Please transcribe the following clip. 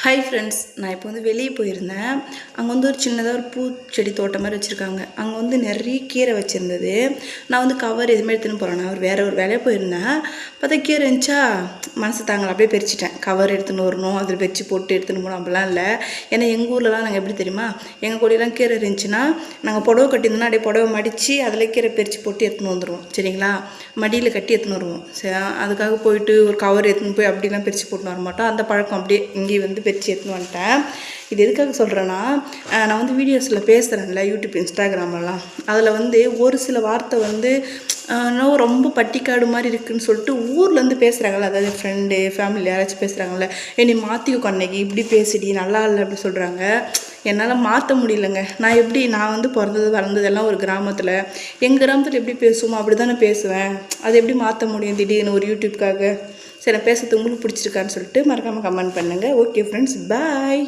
Hi friends, நான் இப்போ வெளியே போயிருந்தேன். அங்கே ஒரு சின்னதாக ஒரு பூச்செடி தோட்டம் மாதிரி வச்சுருக்காங்க. அங்கே நிறைய கீரை வச்சுருந்தது. நான் கவர் எதுவுமே எடுத்துன்னு போகிறேன். நான் வேறு ஒரு வேலையை போயிருந்தேன். பார்த்தா கீரை இருந்துச்சா, மனசு தாங்கலை, அப்படியே பறிச்சிட்டேன். கவர் எடுத்துன்னு வரணும், அதில் வச்சு போட்டு எடுத்துன்னு போகணும் அப்படிலாம் இல்லை. ஏன்னா எங்கள் ஊர்லலாம் நாங்கள் எப்படி தெரியுமா, எங்கள் கொடியெல்லாம் கீரை இருந்துச்சுன்னா நாங்கள் புடவை கட்டியிருந்தோன்னா அப்படியே புடவை மடித்து அதில் கீரை பறித்து போட்டு எடுத்துன்னு வந்துடுவோம். சரிங்களா, மடியில் கட்டி எடுத்துன்னு வருவோம். சரி, அதுக்காக போயிட்டு ஒரு கவர் எடுத்துன்னு போய் அப்படிலாம் பறித்து போட்டுன்னு வர மாட்டோம். அந்த பழக்கம் அப்படியே இங்கே பிரித்து எடுத்துன்னு வந்துட்டேன். இது எதுக்காக சொல்கிறேன்னா, நான் வீடியோஸில் பேசுகிறேன்ல, யூடியூப் இன்ஸ்டாகிராம்லாம், அதில் ஒரு சில வார்த்தை ரொம்ப பட்டிக்காடு மாதிரி இருக்குதுன்னு சொல்லிட்டு ஊர்லேருந்து பேசுகிறாங்கல்ல, அதாவது ஃப்ரெண்டு ஃபேமிலி யாராச்சும் பேசுகிறாங்கல்ல, நீ மாற்றிக்கோ அன்னைக்கு இப்படி பேசிடி நல்லா இல்லை அப்படி சொல்கிறாங்க. என்னால் மாற்ற முடியலைங்க. நான் பிறந்தது வளர்ந்ததெல்லாம் ஒரு கிராமத்தில். எங்கள் கிராமத்தில் எப்படி பேசுவோமோ அப்படி தானே பேசுவேன். அது எப்படி மாற்ற முடியும் திடீர்னு ஒரு யூடியூப்காக? சரி, நான் பேசுறது உங்களுக்கு பிடிச்சிருக்கான்னு சொல்லிட்டு மறக்காமல் கமெண்ட் பண்ணுங்கள். ஓகே ஃப்ரெண்ட்ஸ், பாய்.